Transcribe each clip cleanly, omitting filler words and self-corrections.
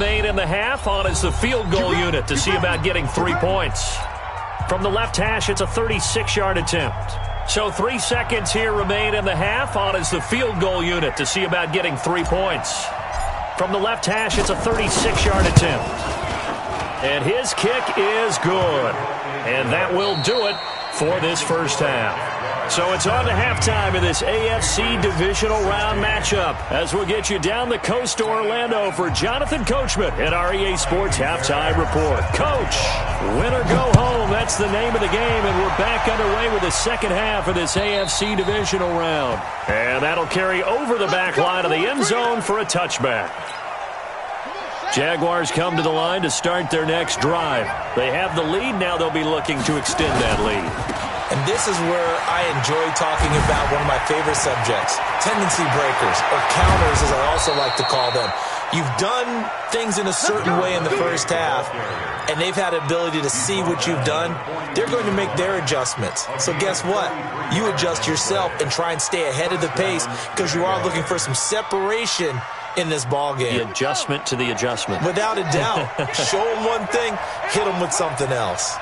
remain in the half. On is the field goal unit to see about getting 3 points. From the left hash, it's a 36-yard attempt. So 3 seconds here remain in the half. On is the field goal unit to see about getting 3 points. From the left hash, it's a 36-yard attempt. And his kick is good. And that will do it for this first half. So it's on to halftime in this AFC divisional round matchup as we'll get you down the coast to Orlando for Jonathan Coachman at our EA Sports Halftime Report. Coach, win or go home, that's the name of the game, and we're back underway with the second half of this AFC divisional round. And that'll carry over the back line of the end zone for a touchback. Jaguars come to the line to start their next drive. They have the lead. Now they'll be looking to extend that lead. And this is where I enjoy talking about one of my favorite subjects, tendency breakers, or counters as I also like to call them. You've done things in a certain way in the first half, and they've had the ability to see what you've done. They're going to make their adjustments. So guess what? You adjust yourself and try and stay ahead of the pace because you are looking for some separation in this ball game. The adjustment to the adjustment. Without a doubt. Show them one thing, hit them with something else.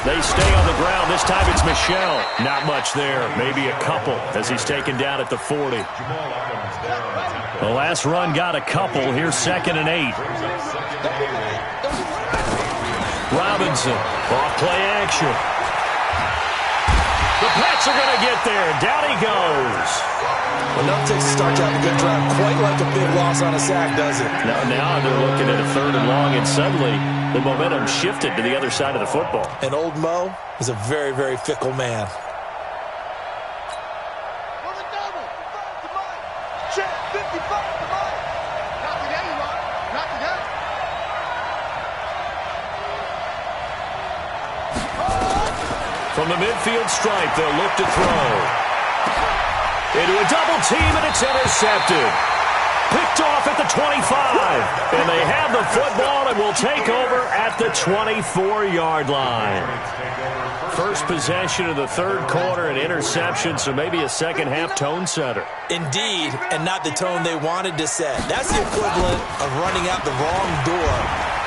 They stay on the ground. This time it's Michel. Not much there. Maybe a couple as he's taken down at the 40. The last run got a couple. Here's 2nd and 8. Robinson, off play action. The Pats are going to get there. Down he goes. Well, no takes to start to have a good drive. Quite like a big loss on a sack, does it? Now they're looking at a 3rd and long, and suddenly the momentum shifted to the other side of the football. And old Mo is a very, very fickle man. From the midfield stripe, they'll look to throw. Into a double team, and it's intercepted. Picked off at the 25. And they have the football and will take over at the 24-yard line. First possession of the 3rd quarter, an interception, so maybe a second-half tone setter. Indeed, and not the tone they wanted to set. That's the equivalent of running out the wrong door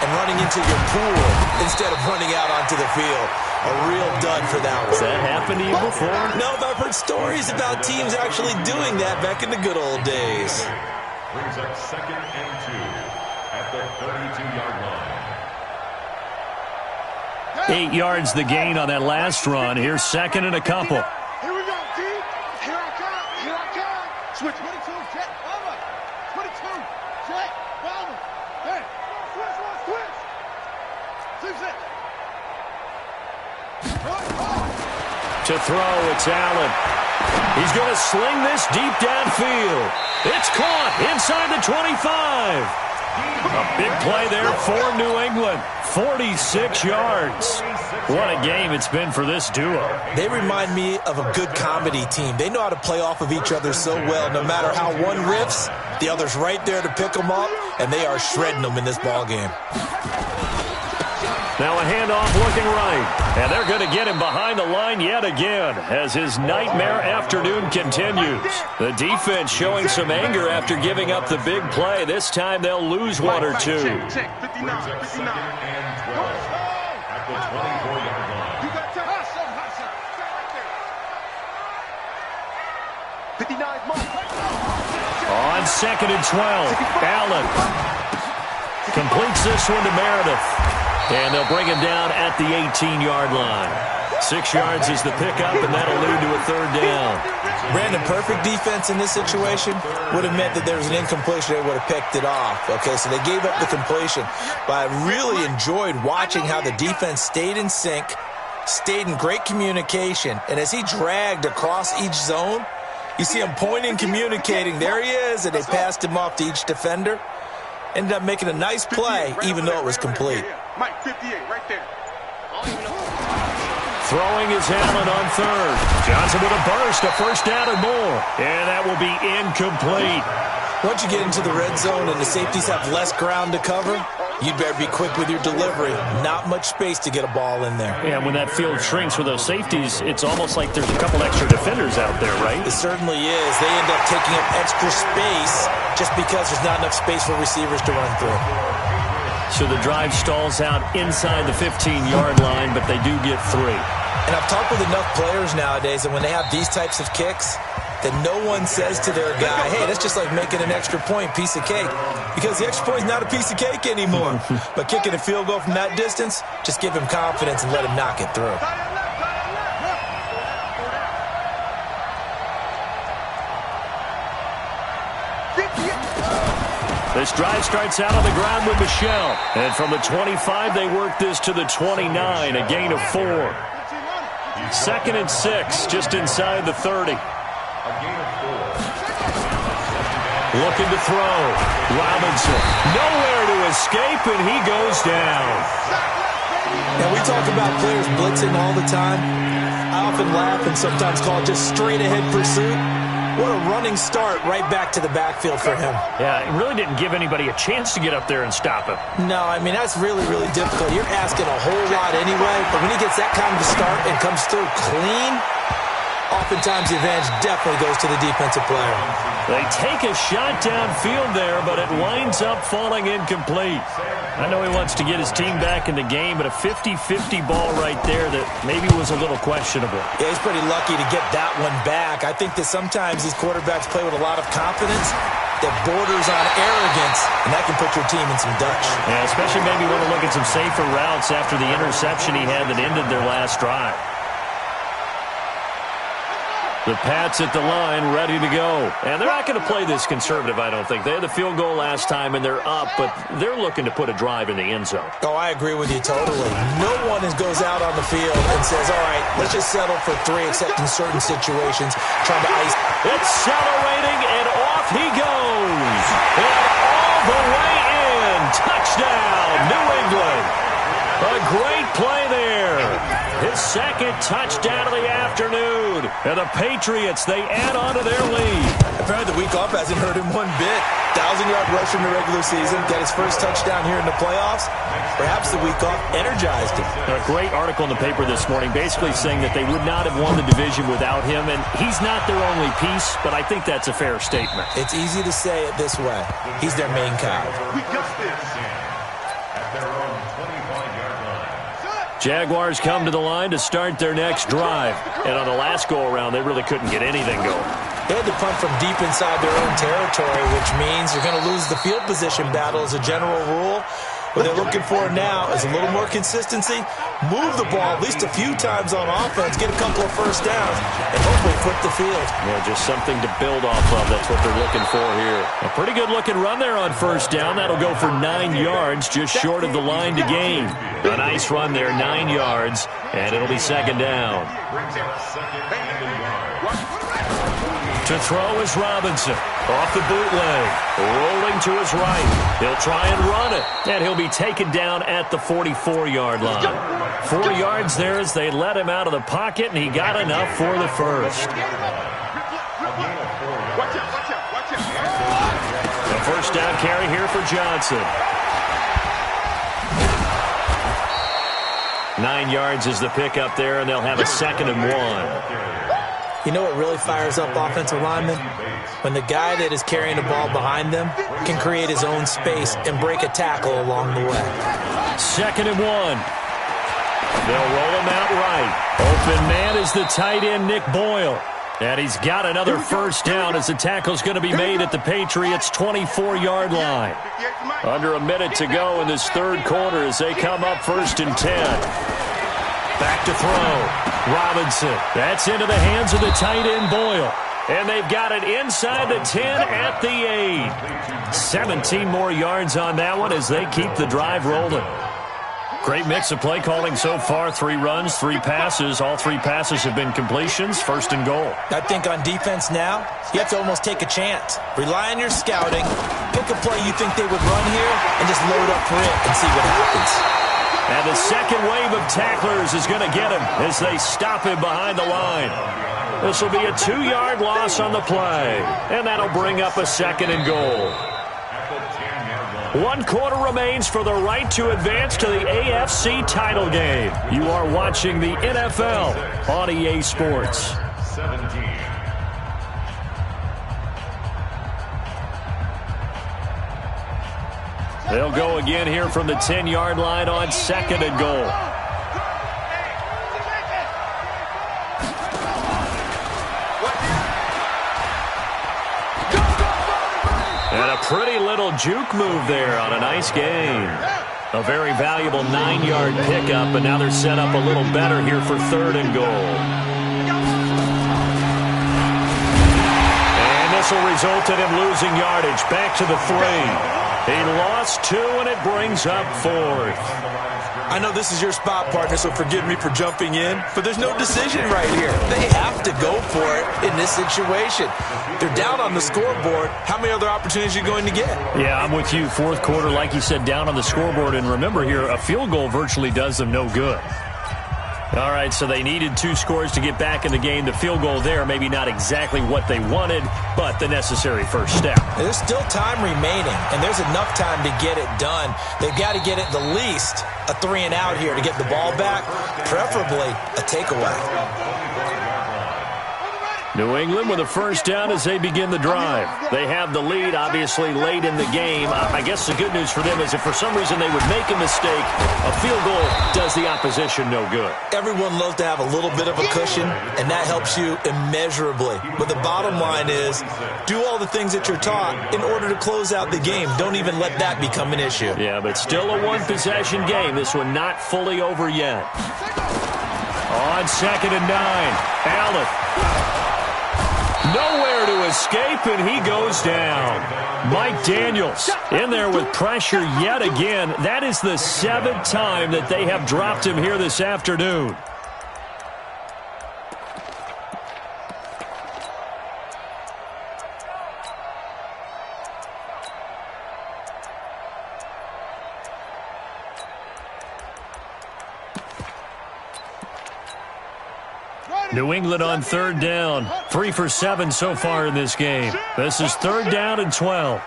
and running into your pool instead of running out onto the field. A real dud for that one. Has that happened to you before? No, but I've heard stories about teams actually doing that back in the good old days. Brings up 2nd and 2 at the 32-yard line. 8 yards the gain on that last run. Here's 2nd and a couple. Here we go, T. Here I come. Here I come. Switch 22, jet, over. 22, jet, over. Hey, switch. Switch it. To throw, it's Allen. He's going to sling this deep downfield. It's caught inside the 25. A big play there for New England. 46 yards. What a game it's been for this duo. They remind me of a good comedy team. They know how to play off of each other so well. No matter how one riffs, the other's right there to pick them up, and they are shredding them in this ball game. Now a handoff looking right. And they're going to get him behind the line yet again as his nightmare afternoon continues. The defense showing some anger after giving up the big play. This time they'll lose one or two. Brings up 2nd and 12 at the 24-yard line. You got to hustle. 59 On 2nd and 12, Allen completes this one to Meredith. And they'll bring him down at the 18-yard line. 6 yards is the pickup, and that'll lead to a 3rd down. Brandon, perfect defense in this situation would have meant that there was an incompletion. They would have picked it off. Okay, so they gave up the completion. But I really enjoyed watching how the defense stayed in sync, stayed in great communication. And as he dragged across each zone, you see him pointing, communicating. There he is, and they passed him off to each defender. Ended up making a nice play, even though it was complete. Mike, 58, right there. Throwing is Allen on 3rd. Johnson with a burst, a 1st down and more. And that will be incomplete. Once you get into the red zone and the safeties have less ground to cover, you'd better be quick with your delivery. Not much space to get a ball in there. Yeah, when that field shrinks with those safeties, it's almost like there's a couple extra defenders out there, right? It certainly is. They end up taking up extra space just because there's not enough space for receivers to run through. So the drive stalls out inside the 15-yard line, but they do get 3. And I've talked with enough players nowadays that when they have these types of kicks, that no one says to their guy, hey, that's just like making an extra point, piece of cake. Because the extra point is not a piece of cake anymore. But kicking a field goal from that distance, just give him confidence and let him knock it through. This drive starts out on the ground with Michelle. And from the 25, they work this to the 29, a gain of 4. 2nd and 6, just inside the 30. Looking to throw. Robinson, nowhere to escape, and he goes down. Now, we talk about players blitzing all the time. I often laugh and sometimes call it just straight-ahead pursuit. What a running start right back to the backfield for him. Yeah, it really didn't give anybody a chance to get up there and stop him. No, I mean, that's really, really difficult. You're asking a whole lot anyway, but when he gets that kind of a start and comes through clean, oftentimes the advantage definitely goes to the defensive player. They take a shot downfield there, but it winds up falling incomplete. I know he wants to get his team back in the game, but a 50-50 ball right there that maybe was a little questionable. Yeah, he's pretty lucky to get that one back. I think that sometimes these quarterbacks play with a lot of confidence that borders on arrogance, and that can put your team in some Dutch. Yeah, especially maybe want to look at some safer routes after the interception he had that ended their last drive. The Pats at the line, ready to go. And they're not going to play this conservative, I don't think. They had the field goal last time, and they're up, but they're looking to put a drive in the end zone. Oh, I agree with you totally. No one goes out on the field and says, all right, let's just settle for 3, except in certain situations, trying to ice. Accelerating, and off he goes. And all the way in. Touchdown, New England. A great play there. His 2nd touchdown of the afternoon. And the Patriots, they add on to their lead. Apparently the week off hasn't hurt him one bit. 1,000-yard rush in the regular season. Got his first touchdown here in the playoffs. Perhaps the week off energized him. A great article in the paper this morning basically saying that they would not have won the division without him. And he's not their only piece, but I think that's a fair statement. It's easy to say it this way. He's their main guy. We got this. At their own 25-yard line. Jaguars come to the line to start their next drive. And on the last go-around, they really couldn't get anything going. They had to punt from deep inside their own territory, which means you're going to lose the field position battle as a general rule. What they're looking for now is a little more consistency, move the ball at least a few times on offense, get a couple of first downs, and hopefully flip the field. Yeah, just something to build off of. That's what they're looking for here. A pretty good-looking run there on first down. That'll go for 9 yards, just short of the line to gain. A nice run there, 9 yards, and it'll be 2nd down. To throw is Robinson. Off the bootleg. Rolling to his right. He'll try and run it. And he'll be taken down at the 44-yard line. 4 yards there as they let him out of the pocket, and he got enough for the first. A first down carry here for Johnson. 9 yards is the pickup there, and they'll have a 2nd and 1. You know what really fires up offensive linemen? When the guy that is carrying the ball behind them can create his own space and break a tackle along the way. 2nd and 1. They'll roll him out right. Open man is the tight end, Nick Boyle. And he's got another first down as the tackle's going to be made at the Patriots' 24-yard line. Under a minute to go in this third quarter as they come up 1st and 10. Back to throw. Robinson. That's into the hands of the tight end, Boyle. And they've got it inside the 10 at the 8. 17 more yards on that one as they keep the drive rolling. Great mix of play calling so far. 3 runs, 3 passes. All 3 passes have been completions. 1st and goal. I think on defense now, you have to almost take a chance. Rely on your scouting. Pick a play you think they would run here and just load up for it and see what happens. And the second wave of tacklers is going to get him as they stop him behind the line. This will be a 2-yard loss on the play. And that'll bring up a 2nd and goal. At the 10-yard line. 1 quarter remains for the right to advance to the AFC title game. You are watching the NFL on EA Sports. 17. They'll go again here from the 10-yard line on 2nd and goal. And a pretty little juke move there on a nice gain. A very valuable 9-yard pickup, and now they're set up a little better here for 3rd and goal. And this will result in him losing yardage. Back to the 3. He lost 2, and it brings up 4th. I know this is your spot, partner, so forgive me for jumping in, but there's no decision right here. They have to go for it in this situation. They're down on the scoreboard. How many other opportunities are you going to get? Yeah, I'm with you. 4th quarter, like you said, down on the scoreboard. And remember here, a field goal virtually does them no good. All right, so they needed 2 scores to get back in the game. The field goal there, maybe not exactly what they wanted, but the necessary first step. There's still time remaining, and there's enough time to get it done. They've got to get it the least a 3 and out here to get the ball back, preferably a takeaway. New England with a first down as they begin the drive. They have the lead, obviously, late in the game. I guess the good news for them is if for some reason they would make a mistake, a field goal does the opposition no good. Everyone loves to have a little bit of a cushion, and that helps you immeasurably. But the bottom line is, do all the things that you're taught in order to close out the game. Don't even let that become an issue. Yeah, but still a one-possession game. This one not fully over yet. On 2nd and 9, Allen. Nowhere to escape, and he goes down. Mike Daniels in there with pressure yet again. That is the 7th time that they have dropped him here this afternoon. New England on 3rd down. 3 for 7 so far in this game. This is 3rd down and 12.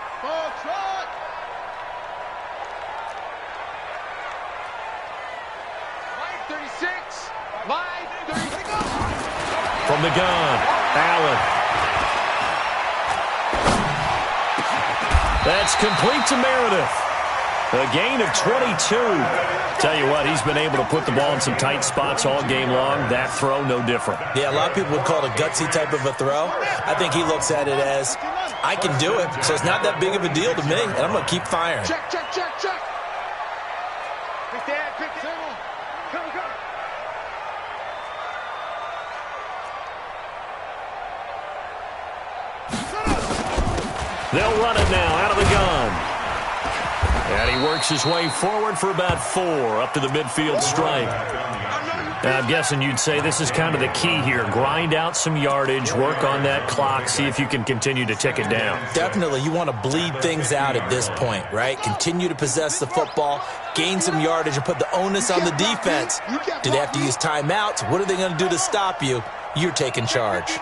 From the gun, Allen. That's complete to Meredith. A gain of 22. Tell you what, he's been able to put the ball in some tight spots all game long. That throw, no different. Yeah, a lot of people would call it a gutsy type of a throw. I think he looks at it as, I can do it, so it's not that big of a deal to me, and I'm going to keep firing. Check. Pick that. Come. They'll run it now out of the gun. And he works his way forward for about 4 up to the midfield stripe. Now, I'm guessing you'd say this is kind of the key here. Grind out some yardage, work on that clock, see if you can continue to tick it down. Definitely, you want to bleed things out at this point, right? Continue to possess the football, gain some yardage, and put the onus on the defense. Do they have to use timeouts? What are they going to do to stop you? You're taking charge.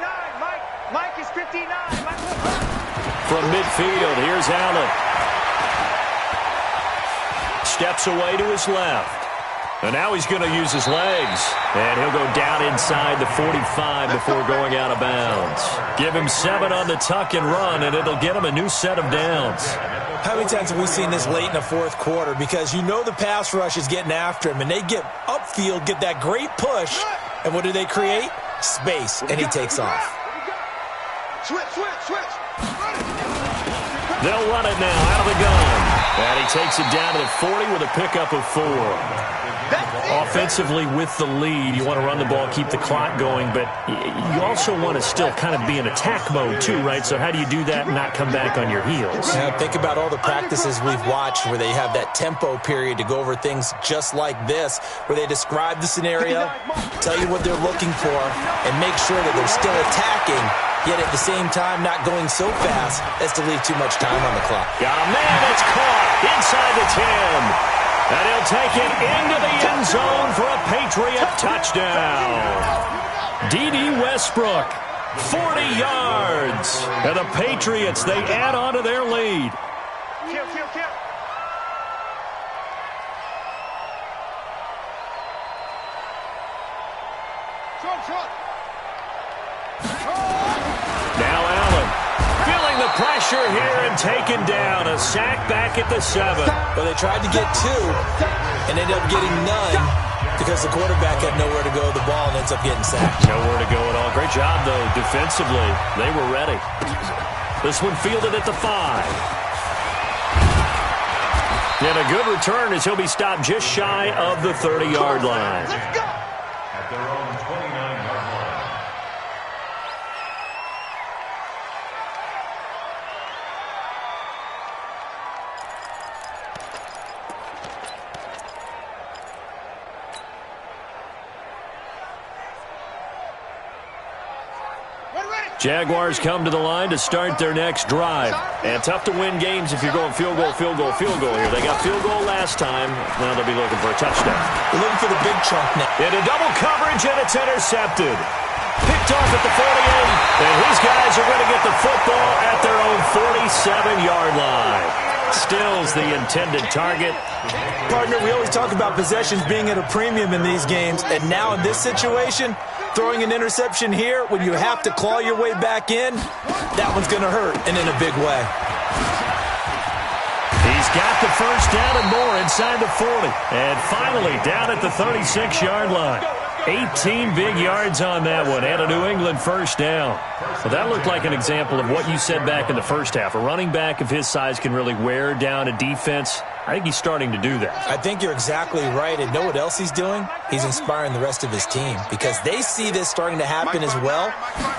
Mike is 59. From midfield, here's Allen. Steps away to his left. And now he's going to use his legs. And he'll go down inside the 45 before going out of bounds. Give him 7 on the tuck and run, and it'll get him a new set of downs. How many times have we seen this late in the 4th quarter? Because you know the pass rush is getting after him, and they get upfield, get that great push, and what do they create? Space, and he takes off. Switch. They'll run it now out of the gun. And he takes it down to the 40 with a pickup of 4. Offensively with the lead, you want to run the ball, keep the clock going, but you also want to still kind of be in attack mode too, right? So how do you do that and not come back on your heels? Yeah, think about all the practices we've watched where they have that tempo period to go over things just like this, where they describe the scenario, tell you what they're looking for, and make sure that they're still attacking, yet at the same time not going so fast as to leave too much time on the clock. Got a man that's caught inside the 10. And he'll take it into the end zone for a Patriot touchdown. D.D. Westbrook, 40 yards. And the Patriots, they add on to their lead. Now Allen feeling the pressure here and taken down. A sack back at the 7. Well, they tried to get 2 and ended up getting none because the quarterback had nowhere to go with the ball and ends up getting sacked. Nowhere to go at all. Great job, though, defensively. They were ready. This one fielded at the 5. And a good return as he'll be stopped just shy of the 30-yard line. At their own 29-yard line. Jaguars come to the line to start their next drive. And tough to win games if you're going field goal here. They got field goal last time. Now they'll be looking for a touchdown. They're looking for the big chunk now. Into double coverage, and it's intercepted. Picked off at the 48, and his guys are going to get the football at their own 47-yard line. Still's the intended target. Partner, we always talk about possessions being at a premium in these games, and now in this situation, throwing an interception here when you have to claw your way back in, that one's going to hurt, and in a big way. He's got the first down and more inside the 40. And finally down at the 36-yard line. 18 big yards on that one, and a New England first down. Well, that looked like an example of what you said back in the first half. A running back of his size can really wear down a defense. I think he's starting to do that. I think you're exactly right. And know what else he's doing? He's inspiring the rest of his team because they see this starting to happen as well.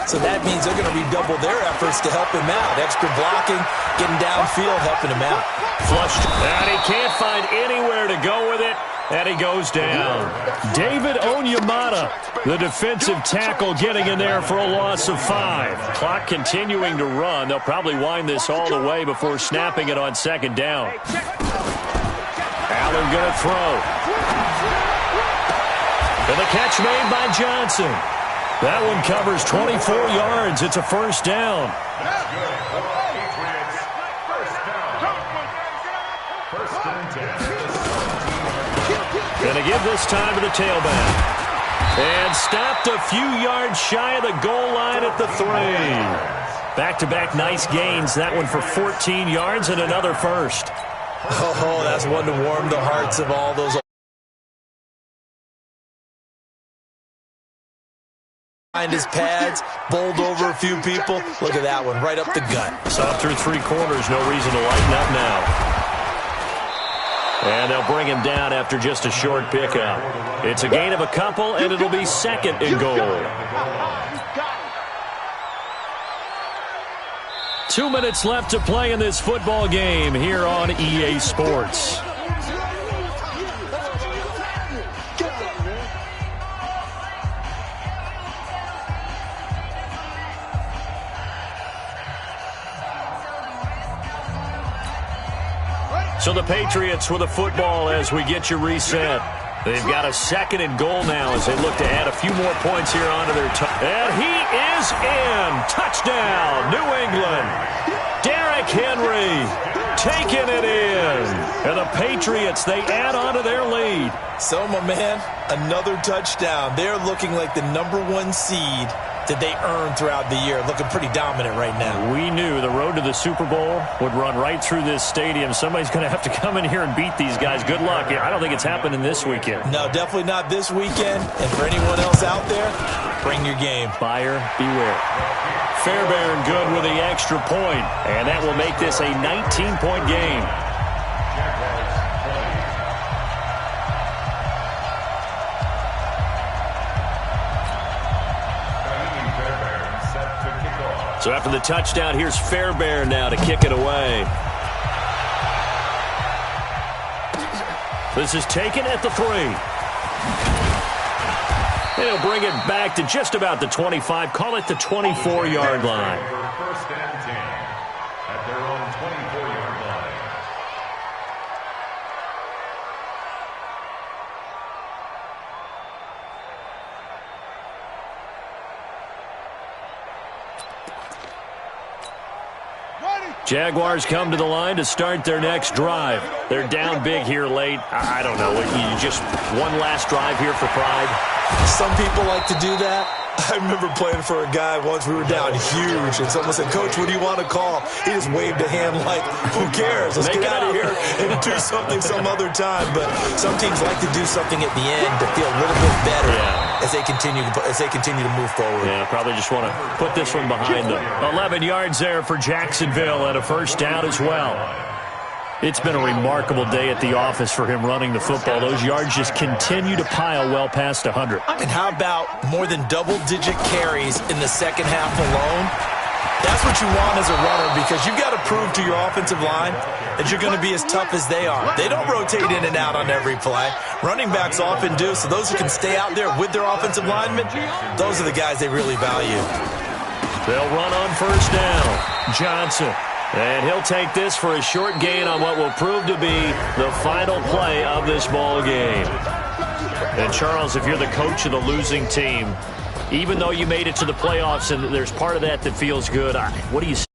So that means they're going to redouble their efforts to help him out. Extra blocking, getting downfield, helping him out. Flushed, and he can't find anywhere to go with it. And he goes down. David Onyemata, the defensive tackle, getting in there for a loss of 5. Clock continuing to run. They'll probably wind this all the way before snapping it on second down. Allen going to throw. And the catch made by Johnson. That one covers 24 yards. It's a first down. Going to give this time to the tailback. And stopped a few yards shy of the goal line at the 3. Back-to-back nice gains. That one for 14 yards and another first. Oh, that's one to warm the hearts of all those. Behind his pads, bowled over a few people. Look at that one, right up the gut. Saw through 3 corners, no reason to lighten up now. And they'll bring him down after just a short pickup. It's a gain of a couple, and it'll be second and goal. 2 minutes left to play in this football game here on EA Sports. So the Patriots with the football as we get you reset. They've got a second and goal now as they look to add a few more points here onto their time. And he is in. Touchdown, New England. Derrick Henry taking it in. And the Patriots, they add on to their lead. So, my man, another touchdown. They're looking like the #1 seed that they earned throughout the year. Looking pretty dominant right now. We knew the road to the Super Bowl would run right through this stadium. Somebody's going to have to come in here and beat these guys. Good luck. I don't think it's happening this weekend. No, definitely not this weekend. And for anyone else out there, bring your game. Buyer beware. Fairbairn good with the extra point, and that will make this a 19-point game. So after the touchdown, here's Fairbairn now to kick it away. This is taken at the 3. And he'll bring it back to just about the 25. Call it the 24-yard line. First and 10 at their own 24-yard line. Jaguars come to the line to start their next drive. They're down big here late. I don't know. You just one last drive here for pride? Some people like to do that. I remember playing for a guy once. We were down huge, and someone said, "Coach, what do you want to call?" He just waved a hand like, "Who cares? Let's get out of here and do something some other time." But some teams like to do something at the end to feel a little bit better as they continue to move forward. Yeah, probably just want to put this one behind them. 11 yards there for Jacksonville and a first down as well. It's been a remarkable day at the office for him running the football. Those yards just continue to pile well past 100. And how about more than double-digit carries in the second half alone? That's what you want as a runner, because you've got to prove to your offensive line that you're going to be as tough as they are. They don't rotate in and out on every play. Running backs often do, so those who can stay out there with their offensive linemen, those are the guys they really value. They'll run on first down. Johnson. And he'll take this for a short gain on what will prove to be the final play of this ball game. And, Charles, if you're the coach of the losing team, even though you made it to the playoffs and there's part of that feels good, what do you say?